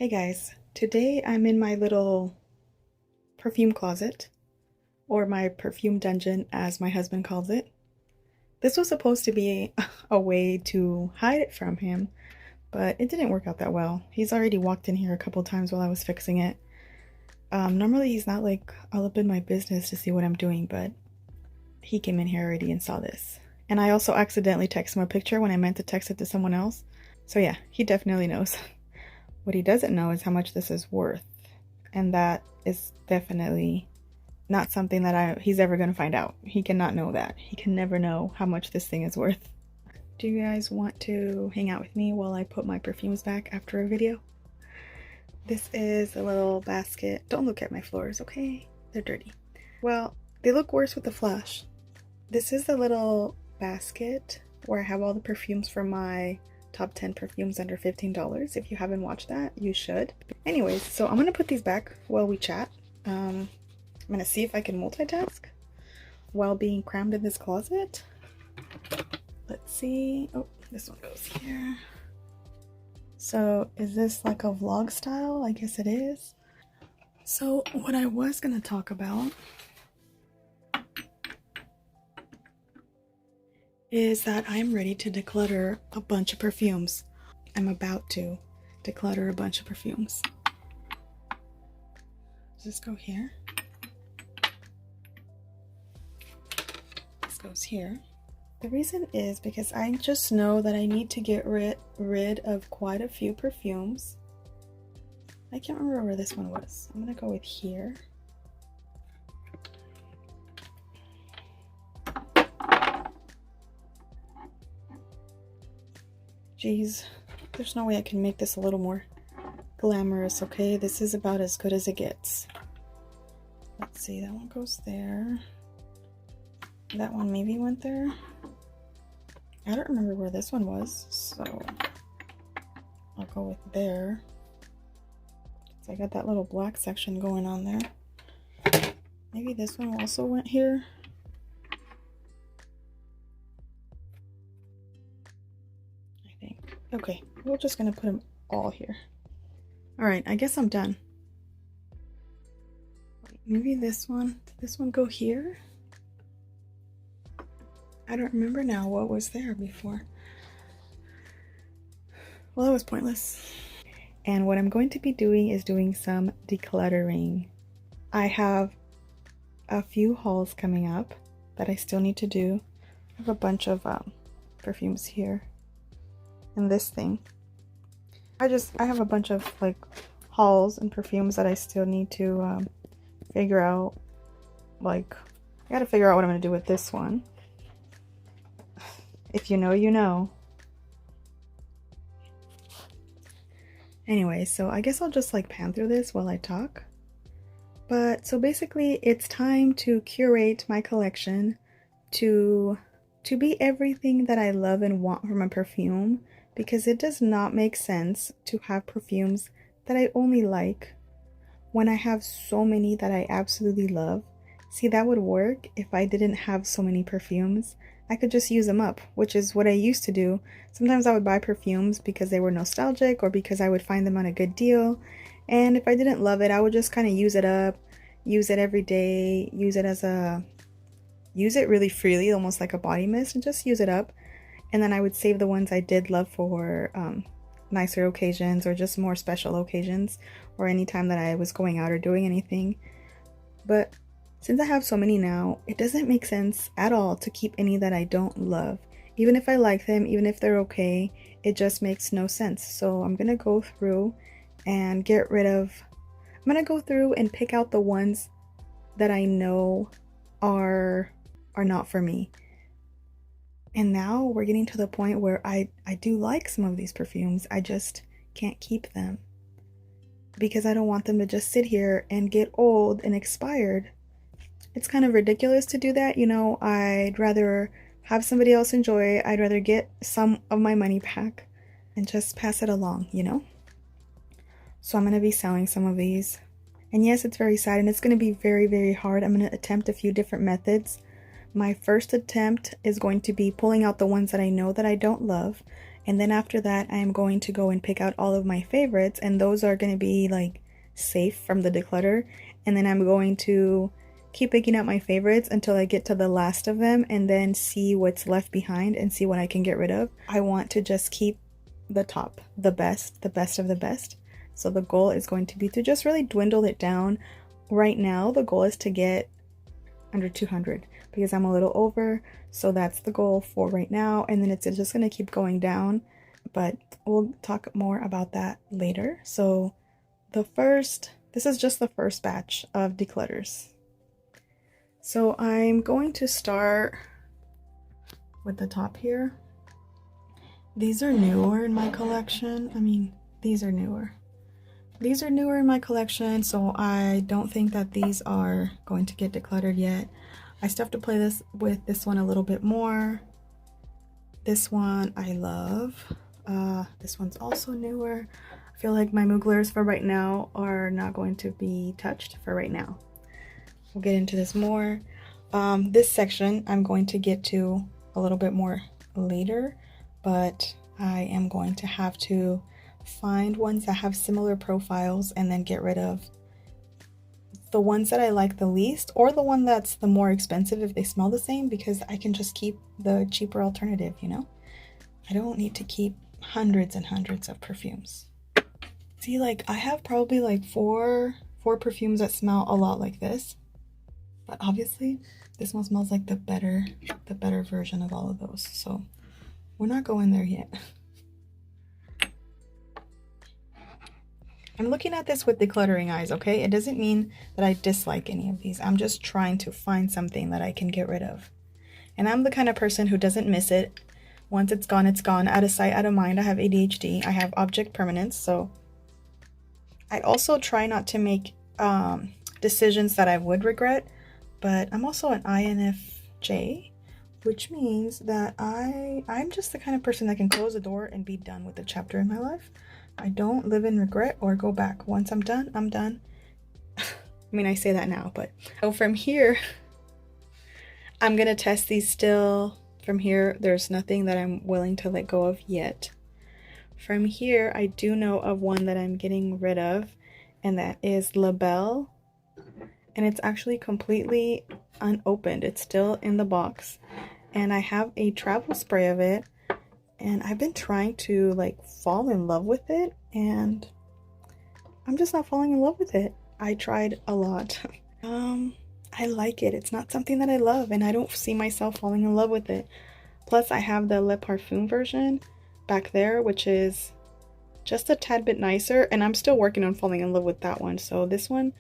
Hey guys, today I'm in my little perfume closet, or my perfume dungeon as my husband calls it. This was supposed to be a way to hide it from him, but it didn't work out that well. He's already walked in here a couple times while I was fixing it. Normally he's not like all up in my business to see what I'm doing, but he came in here already and saw this. And I also accidentally texted him a picture when I meant to text it to someone else. So yeah, he definitely knows. What he doesn't know is how much this is worth. And that is definitely not something that he's ever going to find out. He cannot know that. He can never know how much this thing is worth. Do you guys want to hang out with me while I put my perfumes back after a video? This is a little basket. Don't look at my floors, okay? They're dirty. Well, they look worse with the flash. This is the little basket where I have all the perfumes for my top 10 perfumes under $15. If you haven't watched that, you should. Anyways, so I'm gonna put these back while we chat. I'm gonna see if I can multitask while being crammed in this closet. Let's see. Oh, this one goes here. So is this like a vlog style? I guess it is. So what I was gonna talk about is that I'm ready to declutter a bunch of perfumes. I'm about to declutter a bunch of perfumes. Does this go here? This goes here. The reason is because I just know that I need to get rid of quite a few perfumes. I can't remember where this one was. I'm gonna go with here. Jeez, there's no way I can make this a little more glamorous, okay? This is about as good as it gets. Let's see, that one goes there. That one maybe went there. I don't remember where this one was, so I'll go with there. So I got that little black section going on there. Maybe this one also went here. Okay, we're just gonna put them all here. All right, I guess I'm done. Maybe this one, did this one go here? I don't remember now what was there before. Well, that was pointless. And what I'm going to be doing is doing some decluttering. I have a few hauls coming up that I still need to do. I have a bunch of perfumes here. And this thing. I have a bunch of like hauls and perfumes that I still need to figure out. Like, I gotta figure out what I'm gonna do with this one. If you know, you know. Anyway, so I guess I'll just like pan through this while I talk. But so basically it's time to curate my collection to be everything that I love and want from a perfume. Because it does not make sense to have perfumes that I only like when I have so many that I absolutely love. See, that would work if I didn't have so many perfumes. I could just use them up, which is what I used to do. Sometimes I would buy perfumes because they were nostalgic or because I would find them on a good deal. And if I didn't love it, I would just kind of use it up, use it every day, use it really freely, almost like a body mist, and just use it up. And then I would save the ones I did love for nicer occasions or just more special occasions or any time that I was going out or doing anything. But since I have so many now, it doesn't make sense at all to keep any that I don't love. Even if I like them, even if they're okay, it just makes no sense. So I'm going to go through and I'm going to go through and pick out the ones that I know are not for me. And now we're getting to the point where I do like some of these perfumes. I just can't keep them because I don't want them to just sit here and get old and expired. It's kind of ridiculous to do that, you know. I'd rather have somebody else enjoy it. I'd rather get some of my money back and just pass it along, you know. So I'm going to be selling some of these. And yes, it's very sad and it's going to be very, very hard. I'm going to attempt a few different methods. My first attempt is going to be pulling out the ones that I know that I don't love And then after that, I am going to go and pick out all of my favorites, and those are going to be like safe from the declutter. And then I'm going to keep picking out my favorites until I get to the last of them and then see what's left behind and see what I can get rid of. I want to just keep the top, the best of the best. So the goal is going to be to just really dwindle it down. Right now, the goal is to get under 200 because I'm a little over. So that's the goal for right now. And then it's just going to keep going down. But we'll talk more about that later. So this is just the first batch of declutters. So I'm going to start with the top here. These are newer in my collection. I mean, these are newer. These are newer in my collection, so I don't think that these are going to get decluttered yet. I still have to play with this one a little bit more. This one I love. This one's also newer. I feel like my Mooglers for right now are not going to be touched for right now. We'll get into this more. This section I'm going to get to a little bit more later, but I am going to have to find ones that have similar profiles and then get rid of the ones that I like the least, or the one that's the more expensive if they smell the same, because I can just keep the cheaper alternative, you know? I don't need to keep hundreds and hundreds of perfumes. See, like I have probably like four perfumes that smell a lot like this. But obviously, this one smells like the better version of all of those. So we're not going there yet. I'm looking at this with decluttering eyes, okay? It doesn't mean that I dislike any of these. I'm just trying to find something that I can get rid of. And I'm the kind of person who doesn't miss it. Once it's gone, out of sight, out of mind. I have ADHD. I have object permanence. So I also try not to make decisions that I would regret. But I'm also an INFJ, which means that I'm just the kind of person that can close the door and be done with the chapter in my life. I don't live in regret or go back. Once I'm done, I'm done. I mean, I say that now, but so from here, I'm going to test these still. From here, there's nothing that I'm willing to let go of yet. From here, I do know of one that I'm getting rid of, and that is La Belle. And it's actually completely unopened. It's still in the box. And I have a travel spray of it. And I've been trying to like fall in love with it. And I'm just not falling in love with it. I tried a lot. I like it. It's not something that I love. And I don't see myself falling in love with it. Plus I have the Le Parfum version back there, which is just a tad bit nicer. And I'm still working on falling in love with that one. So this one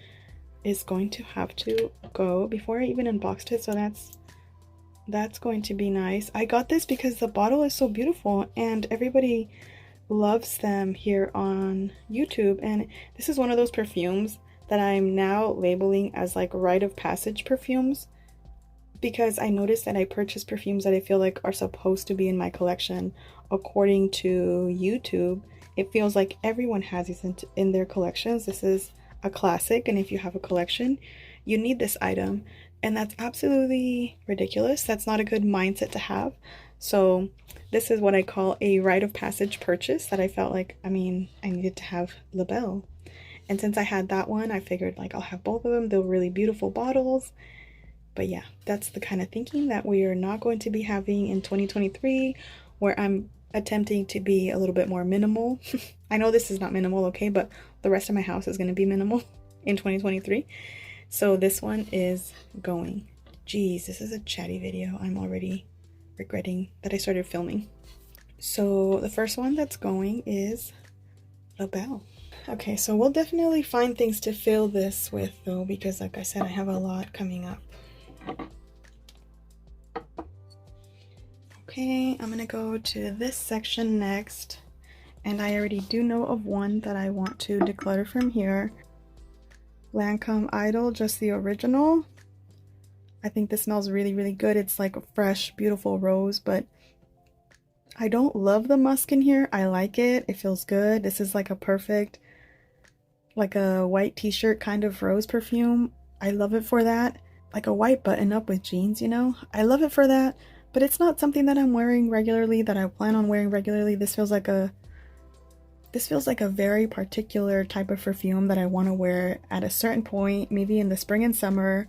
is going to have to go before I even unboxed it. So that's going to be nice. I got this because the bottle is so beautiful and everybody loves them here on YouTube. And this is one of those perfumes that I'm now labeling as like rite of passage perfumes, because I noticed that I purchase perfumes that I feel like are supposed to be in my collection according to YouTube. It feels like everyone has these in their collections. This is a classic, and if you have a collection, you need this item. And that's absolutely ridiculous. That's not a good mindset to have. So this is what I call a rite of passage purchase that I felt like, I needed to have La Belle. And since I had that one, I figured like I'll have both of them. They're really beautiful bottles. But yeah, that's the kind of thinking that we are not going to be having in 2023, where I'm attempting to be a little bit more minimal. I know this is not minimal, okay, but the rest of my house is going to be minimal in 2023. So this one is going. Geez, this is a chatty video. I'm already regretting that I started filming. So the first one that's going is La Belle. Okay, so we'll definitely find things to fill this with though, because like I said, I have a lot coming up. Okay, I'm gonna go to this section next. And I already do know of one that I want to declutter from here. Lancome Idol, just the original. I think this smells really, really good. It's like a fresh, beautiful rose, but I don't love the musk in here. I like it. It feels good. This is like a perfect, like a white t-shirt kind of rose perfume. I love it for that. Like a white button up with jeans, you know? I love it for that, but it's not something that I'm wearing regularly, that I plan on wearing regularly. This feels like a very particular type of perfume that I want to wear at a certain point, maybe in the spring and summer,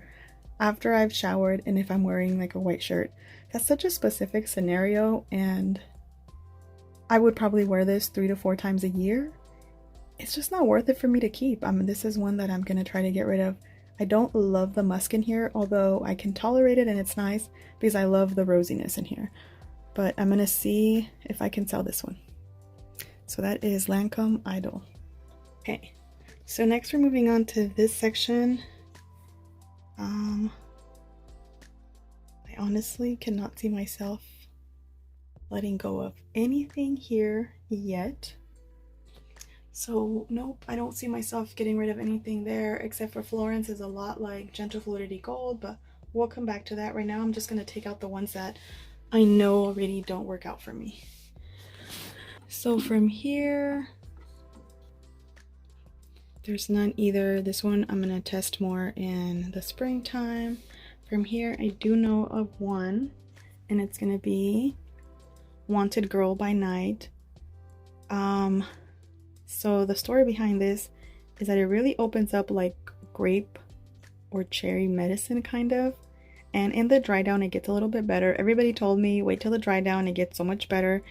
after I've showered, and if I'm wearing like a white shirt. That's such a specific scenario, and I would probably wear this 3 to 4 times a year. It's just not worth it for me to keep. This is one that I'm gonna try to get rid of. I don't love the musk in here, although I can tolerate it and it's nice because I love the rosiness in here. But I'm gonna see if I can sell this one. So that is Lancome Idol. Okay, so next we're moving on to this section. I honestly cannot see myself letting go of anything here yet. So nope, I don't see myself getting rid of anything there, except for Florence is a lot like Gentle Fluidity Gold, but we'll come back to that. Right now I'm just going to take out the ones that I know already don't work out for me. So from here, there's none either. This one I'm going to test more in the springtime. From here, I do know of one, and it's going to be Wanted Girl by Night. So the story behind this is that it really opens up like grape or cherry medicine kind of, and in the dry down it gets a little bit better. Everybody told me wait till the dry down, it gets so much better,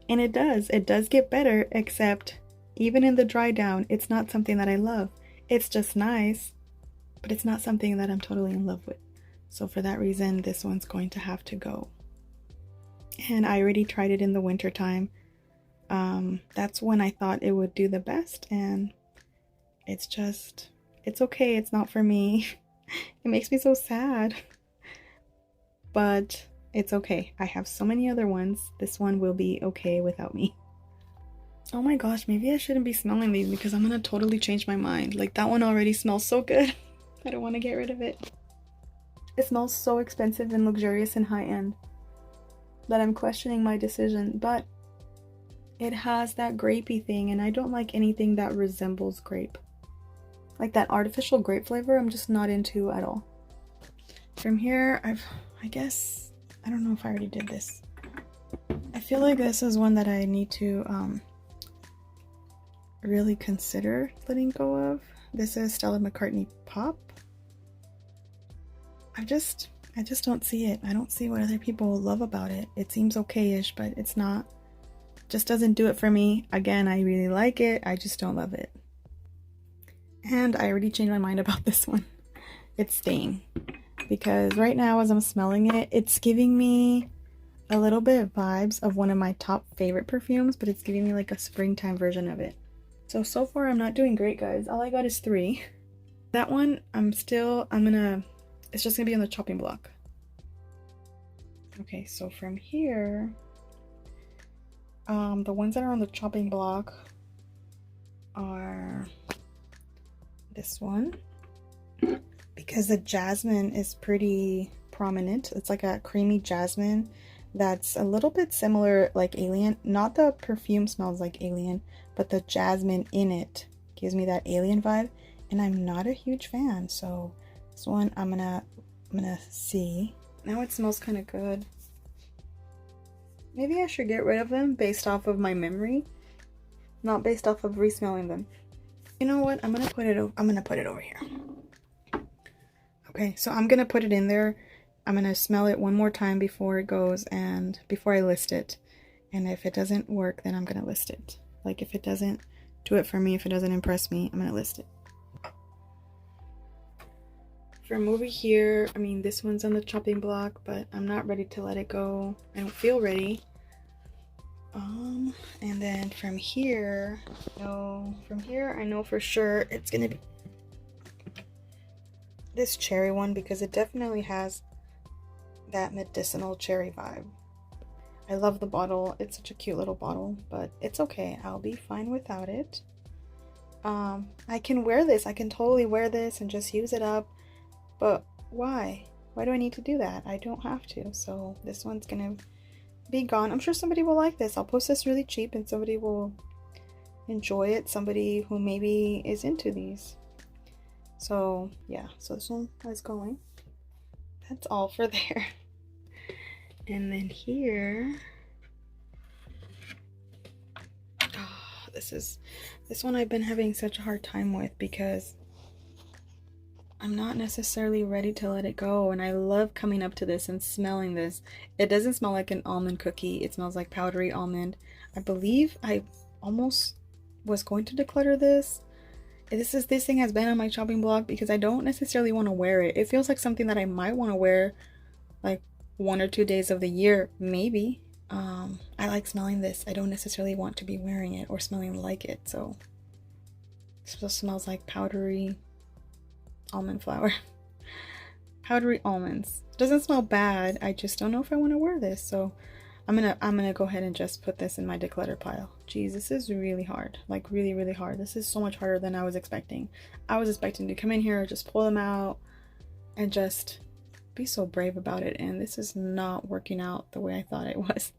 and it does get better, except even in the dry down it's not something that I love. It's just nice, but it's not something that I'm totally in love with. So for that reason, this one's going to have to go. And I already tried it in the winter time. That's when I thought it would do the best, and it's okay. It's not for me. It makes me so sad, but it's okay. I have so many other ones. This one will be okay without me. Oh my gosh, maybe I shouldn't be smelling these because I'm gonna totally change my mind. Like, that one already smells so good. I don't want to get rid of it. It smells so expensive and luxurious and high-end that I'm questioning my decision, but it has that grapey thing, and I don't like anything that resembles grape. Like that artificial grape flavor, I'm just not into at all. From here, I guess, I don't know if I already did this. I feel like this is one that I need to really consider letting go of. This is Stella McCartney Pop. I just don't see it. I don't see what other people love about it. It seems okay-ish, but it's not. Just doesn't do it for me. Again, I really like it, I just don't love it. And I already changed my mind about this one. It's staying, because right now as I'm smelling it, it's giving me a little bit of vibes of one of my top favorite perfumes, but it's giving me like a springtime version of it. So far I'm not doing great, guys. All I got is 3. That one it's just gonna be on the chopping block. Okay, so from here, the ones that are on the chopping block are this one, because the jasmine is pretty prominent. It's like a creamy jasmine that's a little bit similar, like Alien. Not the perfume smells like Alien, but the jasmine in it gives me that Alien vibe, and I'm not a huge fan. So this one I'm gonna see. Now it smells kind of good. Maybe I should get rid of them based off of my memory, not based off of resmelling them. You know what? I'm gonna put it over here. Okay, so I'm gonna put it in there. I'm gonna smell it one more time before it goes, and before I list it. And if it doesn't work, then I'm gonna list it. Like, if it doesn't do it for me, if it doesn't impress me, I'm gonna list it. From over here, I mean, this one's on the chopping block, but I'm not ready to let it go. I don't feel ready. And then from here, I know for sure it's gonna be this cherry one, because it definitely has that medicinal cherry vibe. I love the bottle. It's such a cute little bottle, but it's okay. I'll be fine without it. I can wear this. I can totally wear this and just use it up. But why? Why do I need to do that? I don't have to. So this one's gonna be gone. I'm sure somebody will like this. I'll post this really cheap and somebody will enjoy it. Somebody who maybe is into these. So yeah, so this one is going. That's all for there. And then here, oh, this one I've been having such a hard time with because I'm not necessarily ready to let it go, and I love coming up to this and smelling this. It doesn't smell like an almond cookie, it smells like powdery almond. I believe I almost was going to declutter this. This thing has been on my chopping block because I don't necessarily want to wear it. It feels like something that I might want to wear like 1 or 2 days of the year, maybe. I like smelling this. I don't necessarily want to be wearing it or smelling like it, so it still smells like powdery almond flour. Powdery almonds. Doesn't smell bad. I just don't know if I want to wear this, so I'm gonna go ahead and just put this in my declutter pile. Jeez, this is really hard. Like really, really hard. This is so much harder than I was expecting. I was expecting to come in here, just pull them out, and just be so brave about it, and this is not working out the way I thought it was.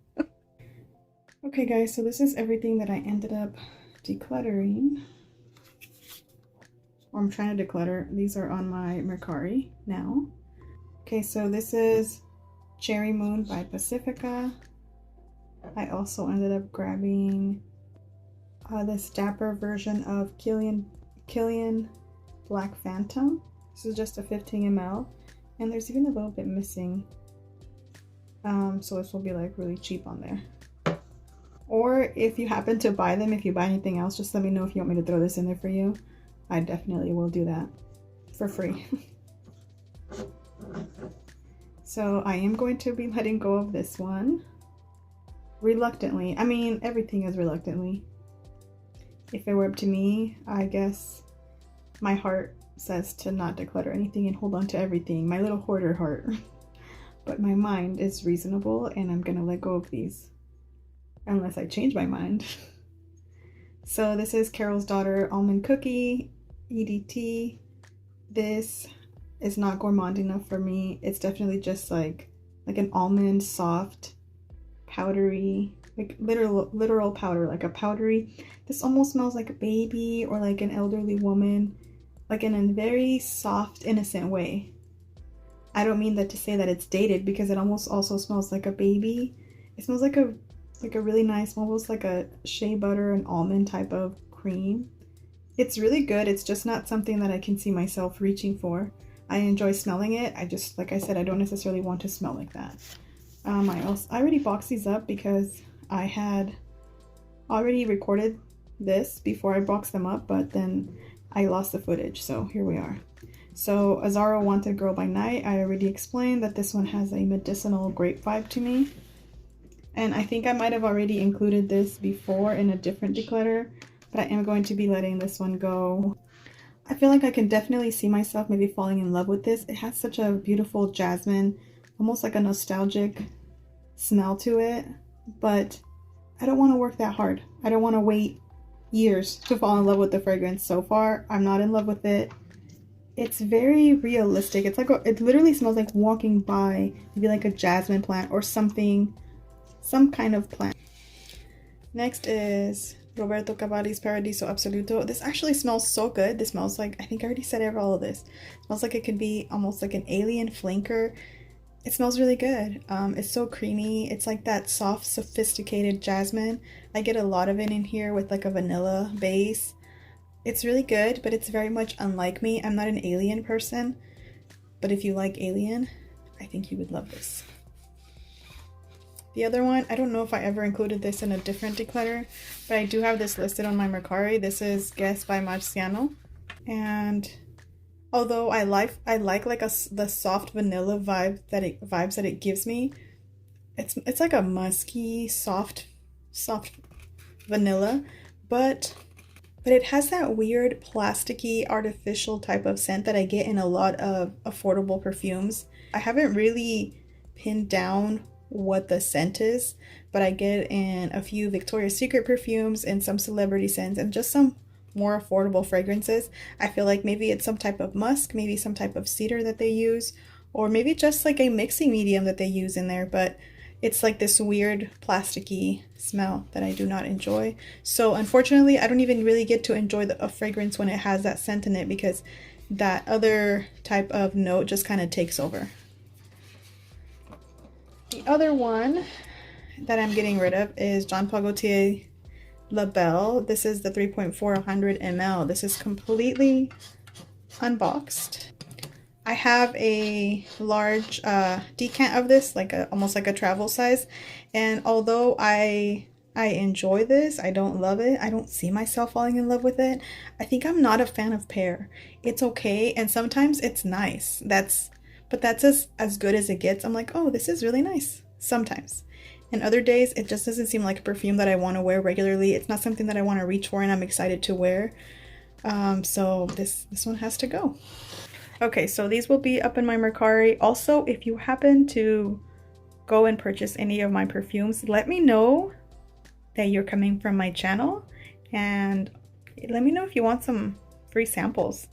Okay guys, so this is everything that I ended up decluttering. Or I'm trying to declutter. These are on my MERCARI now. Okay, so this is Cherry Moon by Pacifica. I also ended up grabbing this dapper version of Killian Black Phantom. This is just a 15 ml, and there's even a little bit missing. So this will be like really cheap on there. Or if you happen to buy them, if you buy anything else, just let me know if you want me to throw this in there for you. I definitely will do that for free. So I am going to be letting go of this one. Reluctantly. I mean, everything is reluctantly. If it were up to me, I guess my heart says to not declutter anything and hold on to everything. My little hoarder heart. But my mind is reasonable and I'm gonna let go of these. Unless I change my mind. So this is Carol's Daughter Almond Cookie EDT. This is not gourmand enough for me. It's definitely just like an almond, soft, powdery, like literal powder, like a powdery. This almost smells like a baby or like an elderly woman, like in a very soft, innocent way. I don't mean that to say that it's dated because it almost also smells like a baby. It smells like a really nice, almost like a shea butter and almond type of cream. It's really good. It's just not something that I can see myself reaching for. I enjoy smelling it. I just, like I said, I don't necessarily want to smell like that. I already boxed these up because I had already recorded this before I boxed them up, but then I lost the footage, so here we are. So Azaro Wanted Girl by Night, I already explained that this one has a medicinal grape vibe to me. And I think I might have already included this before in a different declutter, but I am going to be letting this one go. I feel like I can definitely see myself maybe falling in love with this. It has such a beautiful jasmine, almost like a nostalgic smell to it, but I don't want to work that hard. I don't want to wait years to fall in love with the fragrance. So far, I'm not in love with it. It's very realistic. It's like it literally smells like walking by maybe like a jasmine plant or something. Some kind of plant. Next is Roberto Cavalli's Paradiso Absoluto. This actually smells so good. This smells like, I think I already said all of this. It smells like it could be almost like an alien flanker. It smells really good. It's so creamy. It's like that soft, sophisticated jasmine. I get a lot of it in here with like a vanilla base. It's really good, but it's very much unlike me. I'm not an alien person, but if you like alien, I think you would love this. The other one, I don't know if I ever included this in a different declutter, but I do have this listed on my MERCARI. This is Guess by Marciano. And although I like the soft vanilla vibes that it gives me, it's like a musky, soft vanilla, but it has that weird plasticky artificial type of scent that I get in a lot of affordable perfumes. I haven't really pinned down what the scent is, but I get it in a few Victoria's Secret perfumes and some celebrity scents and just some more affordable fragrances. I feel like maybe it's some type of musk, maybe some type of cedar that they use, or maybe just like a mixing medium that they use in there, but it's like this weird plasticky smell that I do not enjoy. So unfortunately, I don't even really get to enjoy a fragrance when it has that scent in it because that other type of note just kind of takes over. The The other one that I'm getting rid of is Jean Paul Gaultier La Belle. This is the 3.400 ml. This is completely unboxed. I have a large decant of this, like almost like a travel size, and although I enjoy this, I don't love it. I don't see myself falling in love with it. I think I'm not a fan of pear. It's okay, and sometimes it's nice. But that's as good as it gets. I'm like, oh, this is really nice sometimes. And other days, it just doesn't seem like a perfume that I want to wear regularly. It's not something that I want to reach for and I'm excited to wear. So this one has to go. Okay, so these will be up in my Mercari. Also, if you happen to go and purchase any of my perfumes, let me know that you're coming from my channel and let me know if you want some free samples.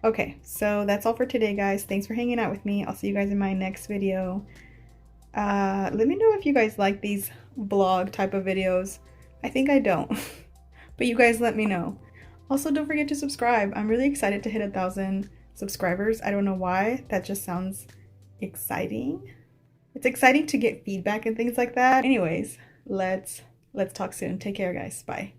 Okay, so that's all for today, guys. Thanks for hanging out with me. I'll see you guys in my next video. Let me know if you guys like these vlog type of videos. I think I don't, but you guys let me know. Also, don't forget to subscribe. I'm really excited to hit 1,000 subscribers. I don't know why. That just sounds exciting. It's exciting to get feedback and things like that. Anyways, let's talk soon. Take care, guys. Bye.